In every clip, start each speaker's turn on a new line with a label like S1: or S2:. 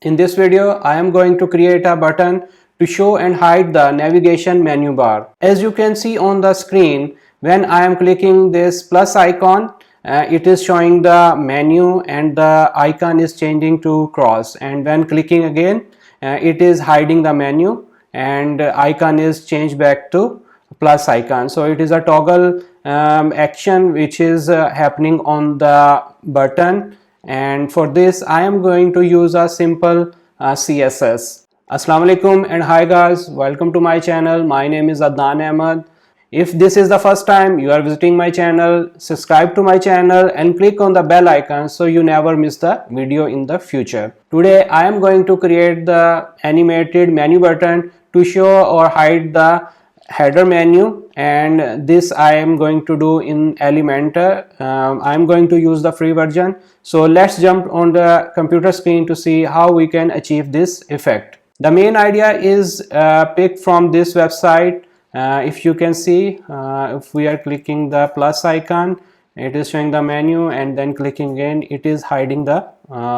S1: In this video, I am going to create a button to show and hide the navigation menu bar. As you can see on the screen, when I am clicking this plus icon, it is showing the menu and the icon is changing to cross, and when clicking again, it is hiding the menu and icon is changed back to plus icon. So it is a toggle action which is happening on the button, and for this I am going to use a simple CSS. Assalamu alaikum and hi guys, welcome to my channel. My name is Adnan Ahmed. If this is the first time you are visiting my channel, subscribe to my channel and click on the bell icon so you never miss the video in the future. Today I am going to create the animated menu button to show or hide the header menu, and this I am going to do in Elementor. I am going to use the free version. So let's jump on the computer screen to see how we can achieve this effect. The main idea is picked from this website. If you can see, if we are clicking the plus icon, it is showing the menu, and then clicking again, it is hiding the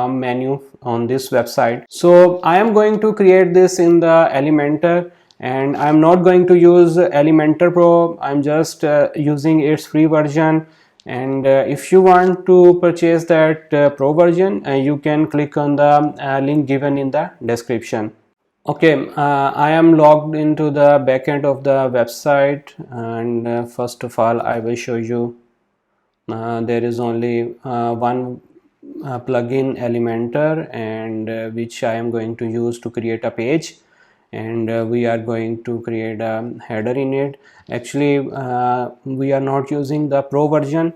S1: menu on this website. So I am going to create this in the Elementor, and I'm not going to use Elementor Pro. I'm just using its free version, and if you want to purchase that pro version, you can click on the link given in the description. Okay, I am logged into the backend of the website, and first of all I will show you there is only one plugin Elementor, and which I am going to use to create a page, and we are going to create a header in it. Actually we are not using the pro version,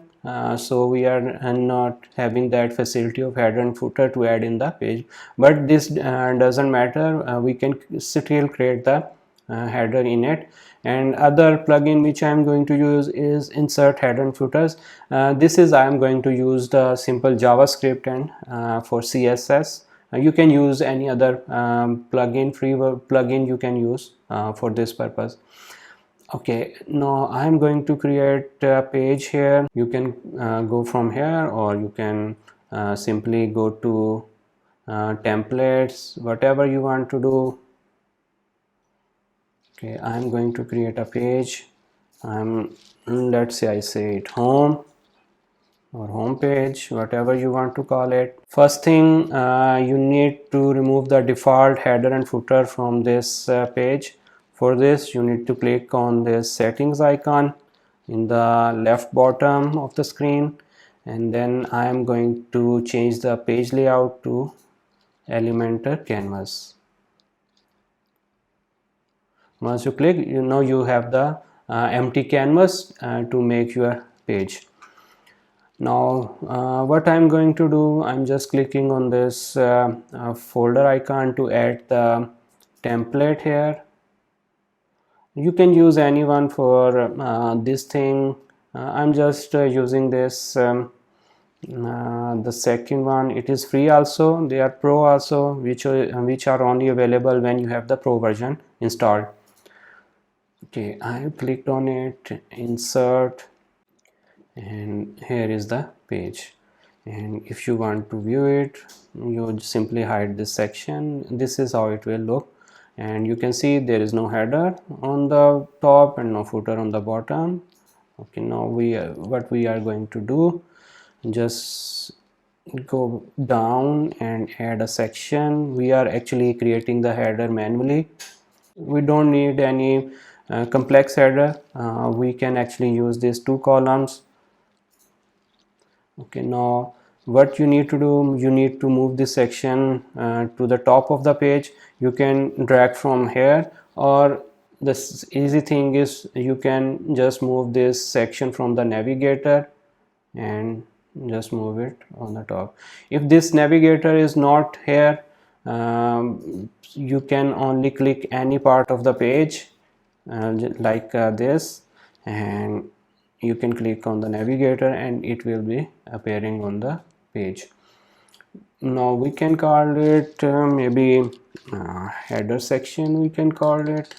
S1: so we are not having that facility of header and footer to add in the page, but this doesn't matter. We can still create the header in it. And other plugin which I am going to use is insert header and footers. This is I am going to use the simple JavaScript, and for CSS you can use any other plugin, free plugin you can use for this purpose. Okay, now I am going to create a page here. You can go from here, or you can simply go to templates, whatever you want to do. Okay, I'm going to create a page. Let's say I say it home or home page, whatever you want to call it. First thing, you need to remove the default header and footer from this page. For this you need to click on this settings icon in the left bottom of the screen, and then I am going to change the page layout to Elementor canvas. Once you click, you have the empty canvas to make your page. Now what I'm going to do, I'm just clicking on this folder icon to add the template here. You can use anyone for this thing. I'm just using this the second one. It is free also. They are pro also, which are only available when you have the pro version installed. Okay, I clicked on it, insert, and here is the page. And if you want to view it, you simply hide this section. This is how it will look, and you can see there is no header on the top and no footer on the bottom. Okay, now what we are going to do, just go down and add a section. We are actually creating the header manually. We don't need any complex header. We can actually use these two columns. Okay, now what you need to do, you need to move this section to the top of the page. You can drag from here, or the easy thing is you can just move this section from the navigator and just move it on the top. If this navigator is not here, you can only click any part of the page like this, and you can click on the navigator and it will be appearing on the page. Now we can call it maybe header section, we can call it.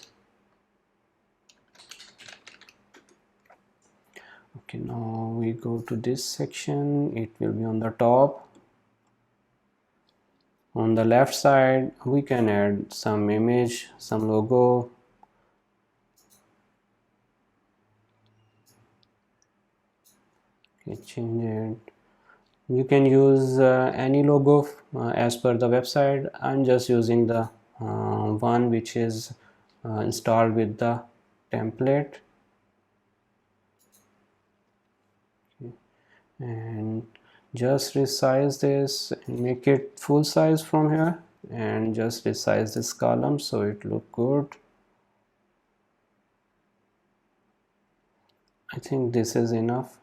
S1: Okay, now we go to this section, it will be on the top. On the left side we can add some image, some logo. Okay, change it. You can use any logo as per the website. I'm just using the one which is installed with the template. Okay. And just resize this and make it full size from here, and just resize this column so it look good. I think this is enough.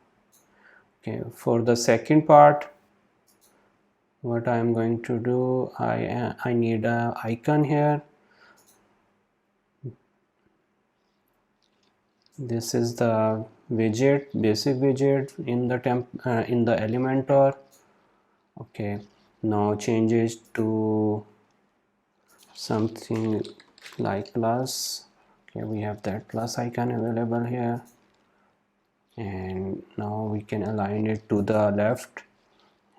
S1: Okay, for the second part, what I am going to do, I need a icon here. This is the widget, basic widget in the in the Elementor. Okay, now change it to something like plus. Okay, we have that plus icon available here, and now we can align it to the left,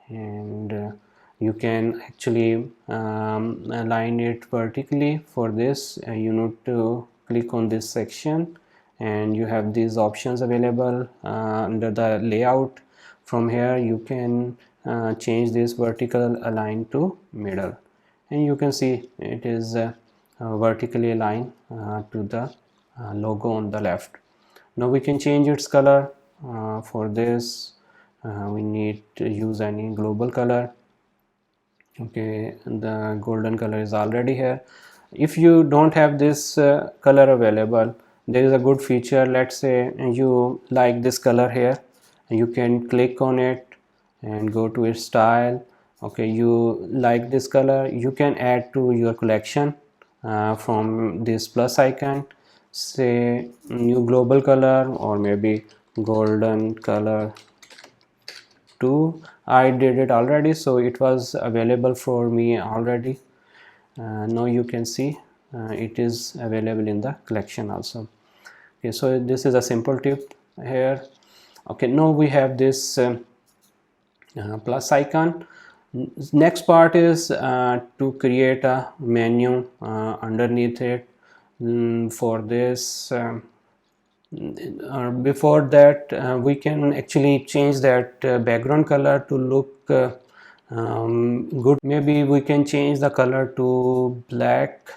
S1: and you can actually align it vertically. For this you need to click on this section, and you have these options available under the layout. From here you can change this vertical align to middle, and you can see it is vertically aligned to the logo on the left. Now we can change its color. For this we need to use any global color. Okay, the golden color is already here. If you don't have this color available, there is a good feature. Let's say you like this color here, you can click on it and go to its style. Okay, you like this color, you can add to your collection from this plus icon. Say new global color, or maybe golden color 2. I did it already, so it was available for me already. Now you can see it is available in the collection also. Okay, so this is a simple tip here. Okay, now we have this plus icon. Next part is to create a menu underneath it. For this before that we can actually change that background color to look good. Maybe we can change the color to black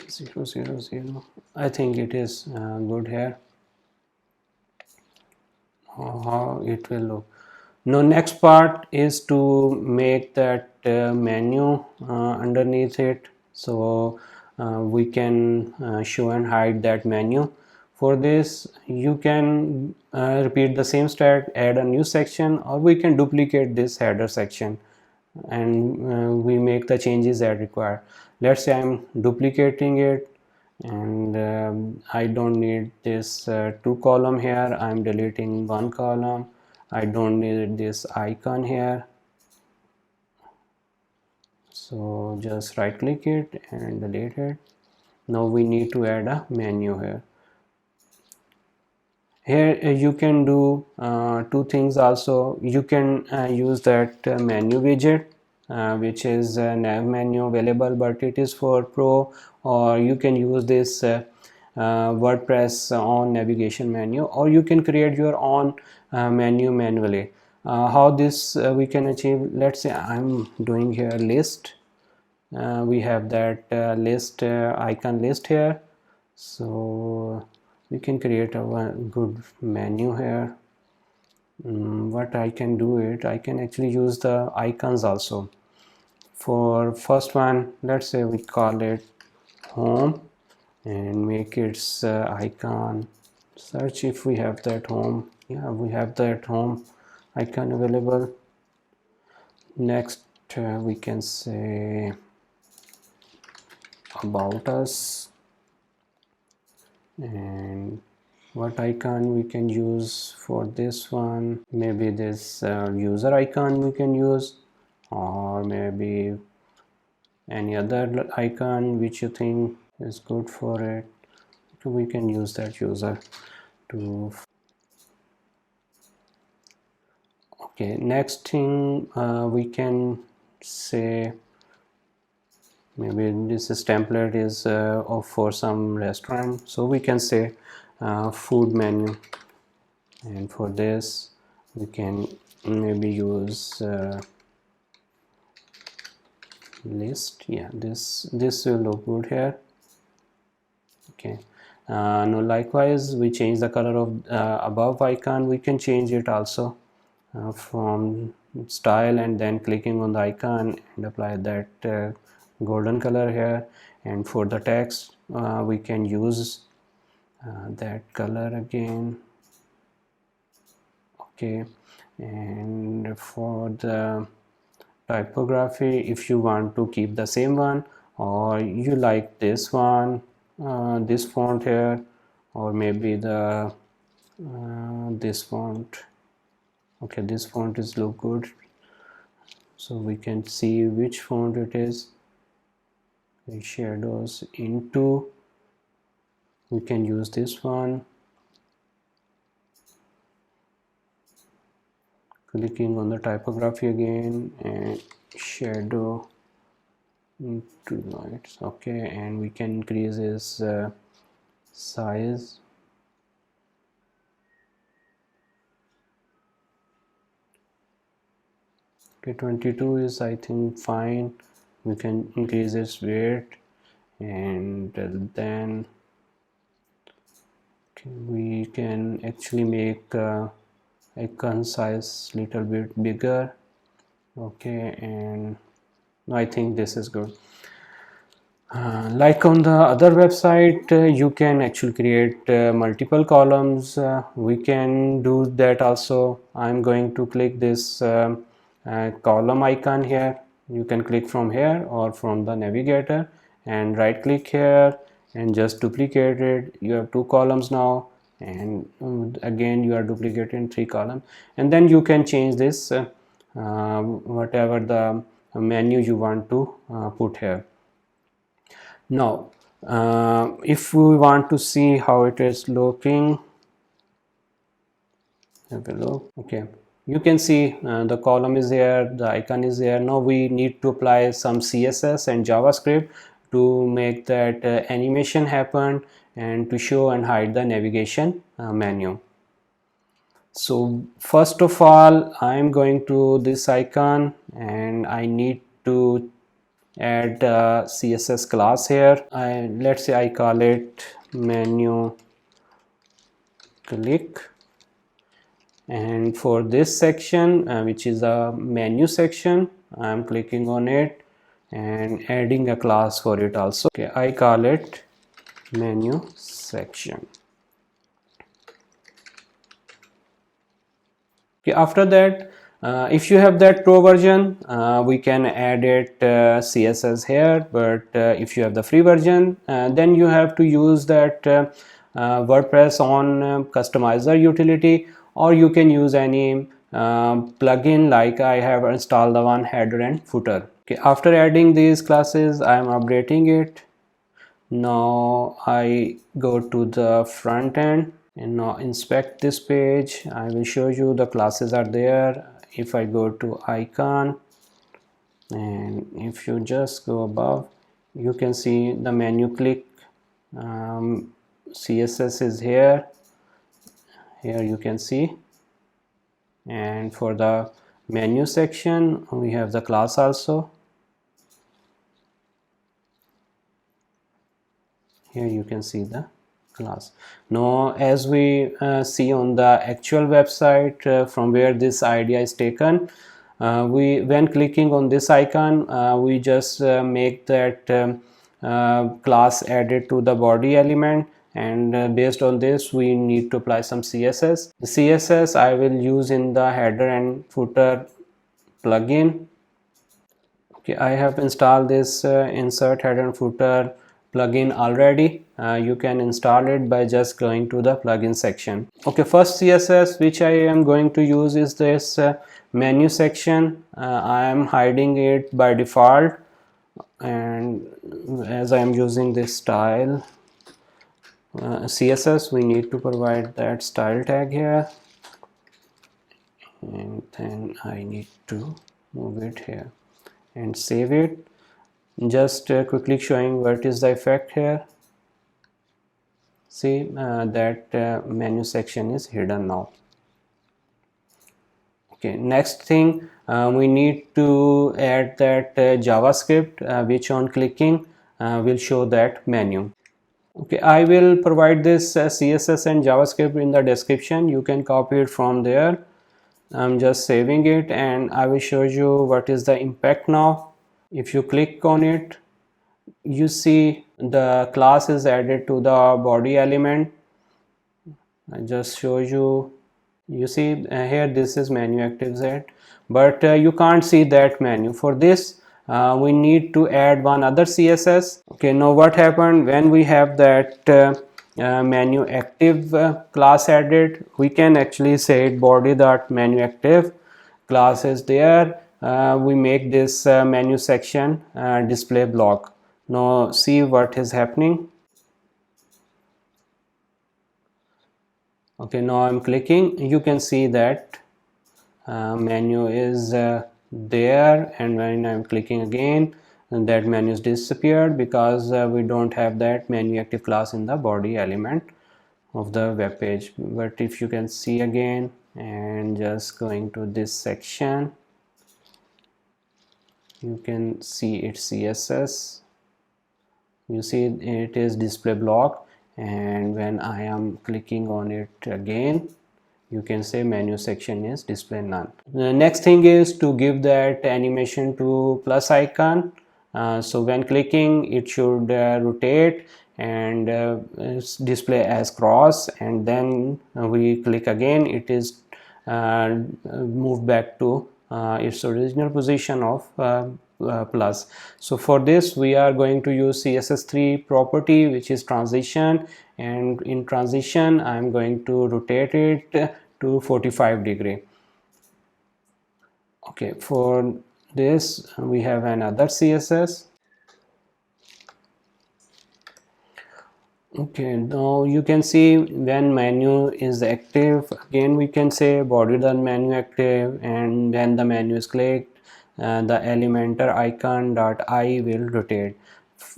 S1: 000. I think it is good here. How it will look. Now next part is to make that menu underneath it, so we can show and hide that menu. For this you can repeat the same step, add a new section, or we can duplicate this header section, and we make the changes that require. Let's say I'm duplicating it, and I don't need this 2 column here. I'm deleting 1 column. I don't need this icon here, so just right click it and delete it. Now we need to add a menu here. Here you can do 2 things also. You can use that menu widget which is a nav menu available, but it is for pro. Or you can use this WordPress on navigation menu, or you can create your own menu manually. How this we can achieve? Let's say I'm doing here list. We have that list icon list here, so we can create a good menu here. What I can do it, I can actually use the icons also. For first one, let's say we call it home, and make its icon search if we have that home. Yeah, we have that home icon available. Next we can say about us, and what icon we can use for this one. Maybe this user icon we can use, or maybe any other icon which you think is good for it. So we can use that user to. Okay, next thing we can say, maybe this is template is for some restaurant, so we can say food menu, and for this we can maybe use list. Yeah, this will look good here. Okay, now likewise we change the color of above icon. We can change it also from style, and then clicking on the icon and apply that golden color here. And for the text we can use that color again. Okay, and for the typography, if you want to keep the same one, or you like this one, this font here, or maybe the this font. Okay, this font is look good, so we can see which font it is. Shadows into, we can use this one. Clicking on the typography again, and shadow into lights. Okay, and we can increase its size. Okay, 22 is I think fine. We can increase its weight, and then we can actually make icon size little bit bigger. Okay, and I think this is good. Like on the other website, you can actually create multiple columns. We can do that also. I'm going to click this column icon here. You can click from here or from the navigator, and right click here and just duplicate it. You have 2 columns now, and again you are duplicating 3 columns, and then you can change this whatever the menu you want to put here. Now if we want to see how it is looking, have a look. Okay, you can see the column is there, the icon is there. Now we need to apply some CSS and JavaScript to make that animation happen, and to show and hide the navigation menu. So first of all, I'm going to this icon, and I need to add a CSS class here. Let's say I call it menu click, and for this section which is a menu section, I'm clicking on it and adding a class for it also. Okay, I call it menu section. Okay, after that if you have that pro version, we can add it CSS here, but if you have the free version, then you have to use that WordPress on customizer utility, or you can use any plugin, like I have installed the one header and footer. Okay, after adding these classes, I am updating it. Now I go to the front end, and now inspect this page. I will show you the classes are there. If I go to icon, and if you just go above, you can see the menu click CSS is here you can see. And for the menu section, we have the class also. Here you can see the class. Now as we see on the actual website from where this idea is taken, when clicking on this icon, we just make that class added to the body element, and based on this we need to apply some CSS. The CSS I will use in the header and footer plugin. Okay, I have installed this insert header and footer plugin already. You can install it by just going to the plugin section. Okay, first CSS which I am going to use is this menu section. I am hiding it by default, and as I am using this style CSS, we need to provide that style tag here, and then I need to move it here and save it. Just quickly showing what is the effect here. See that menu section is hidden now. Okay, next thing we need to add that JavaScript which on clicking will show that menu. Okay, I will provide this CSS and JavaScript in the description. You can copy it from there. I'm just saving it and I will show you what is the impact now. If you click on it, you see the class is added to the body element. I just show you. You see here this is menu active Z, but you can't see that menu. For this we need to add one other CSS. Okay, now what happened when we have that menu active class added, we can actually say body dot menu active class is there. We make this menu section display block. Now see what is happening. Okay, now I'm clicking. You can see that menu is there, and when I'm clicking again, that menu is disappeared because we don't have that menu active class in the body element of the web page. But if you can see again and just going to this section, you can see its CSS. You see it is display block, and when I am clicking on it again, you can say menu section is display none. The next thing is to give that animation to plus icon. So when clicking, it should rotate and display as cross, and then we click again, it is moved back to its original position of plus. So for this we are going to use CSS3 property, which is transition, and in transition I am going to rotate it to 45 degree. Okay, for this we have another CSS. Okay, now you can see when menu is active, again we can say body dot menu active, and when the menu is clicked, the Elementor icon dot I will rotate.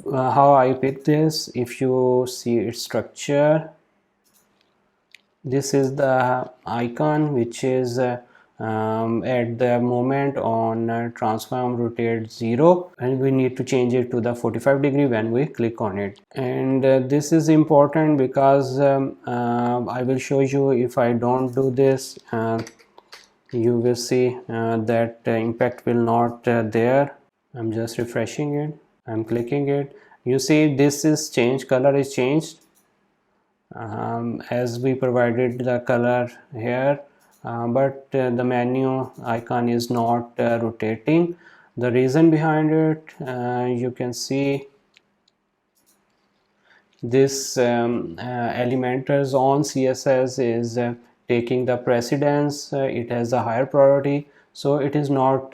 S1: How I pick this, if you see its structure, this is the icon which is at the moment on transform rotate 0, and we need to change it to the 45 degree when we click on it. And this is important because I will show you, if I don't do this, you will see that impact will not there. I'm just refreshing it, I'm clicking it. You see this is changed, color is changed as we provided the color here, but the menu icon is not rotating. The reason behind it, you can see this Elementor's on CSS is taking the precedence. It has a higher priority, so it is not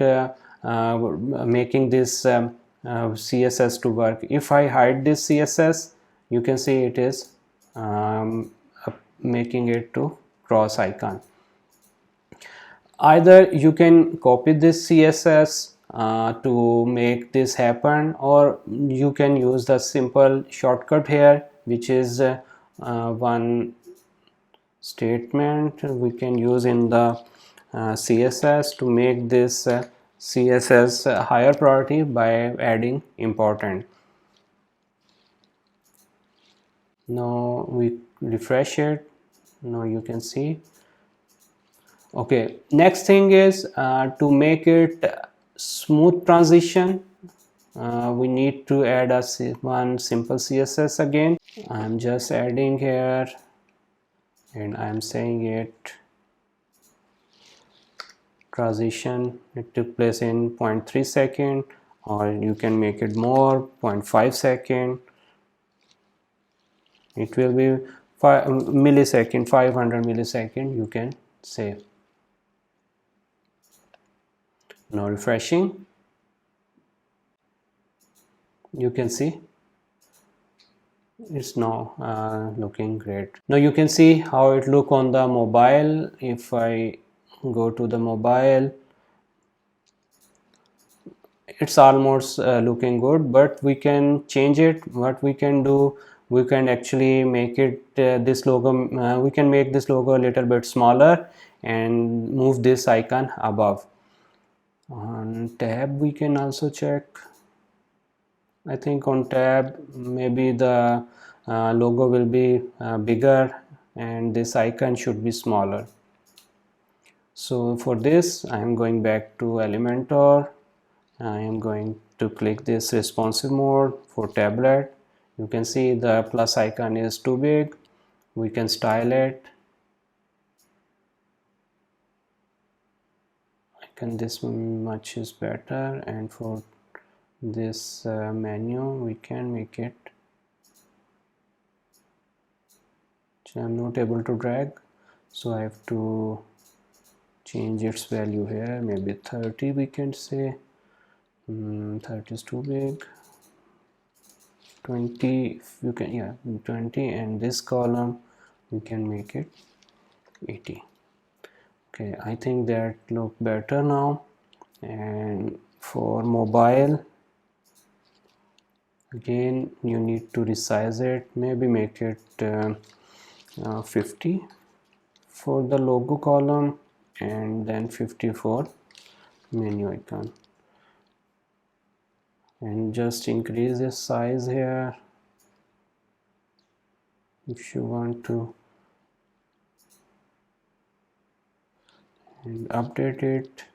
S1: making this CSS to work. If I hide this CSS, you can see it is making it to cross icon. Either you can copy this CSS to make this happen, or you can use the simple shortcut here, which is one statement we can use in the CSS to make this CSS higher priority by adding important. Now we refresh it. Now you can see. Okay, next thing is to make it smooth transition, we need to add one simple CSS again. I'm just adding here, and I'm saying it transition, it took place in 0.3 second, or you can make it more, 0.5 second. It will be 5 millisecond, 500 millisecond, you can say. Now refreshing, you can see it's now looking great. Now you can see how it look on the mobile. If I go to the mobile. It's almost looking good, but we can change it. What we can do, we can actually make it this logo, we can make this logo a little bit smaller and move this icon above. On tab we can also check. I think on tab maybe the logo will be bigger and this icon should be smaller. So for this I am going back to Elementor. I am going to click this responsive mode for tablet. You can see the plus icon is too big. We can style it. I can this much is better, and for this menu we can make it. I'm not able to drag, so I have to change its value here. Maybe 30 we can say. 30 is too big. 20 if you can, yeah, 20, and this column we can make it 80. Okay, I think that look better now. And for mobile, again you need to resize it, maybe make it 50 for the logo column and then 50 for menu icon, and just increase the size here if you want to, and update it.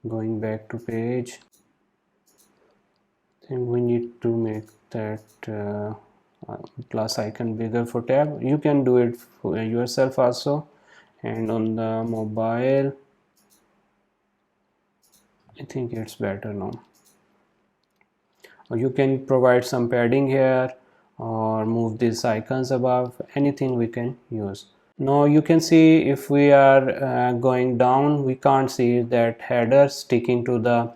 S1: Going back to page, I think we need to make that plus icon bigger for tab. You can do it for yourself also. And on the mobile, I think it's better now. Or you can provide some padding here or move these icons above, anything we can use. Now you can see if we are going down, we can't see that header sticking to the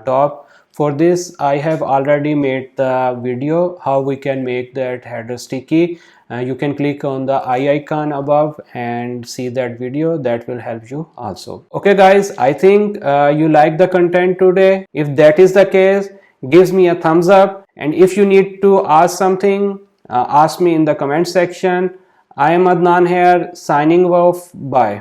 S1: top. For this I have already made the video how we can make that header sticky. You can click on the eye icon above and see that video. That will help you also. Okay guys, I think you like the content today. If that is the case, give me a thumbs up, and if you need to ask something, ask me in the comment section. I am Adnan here, signing off. Bye.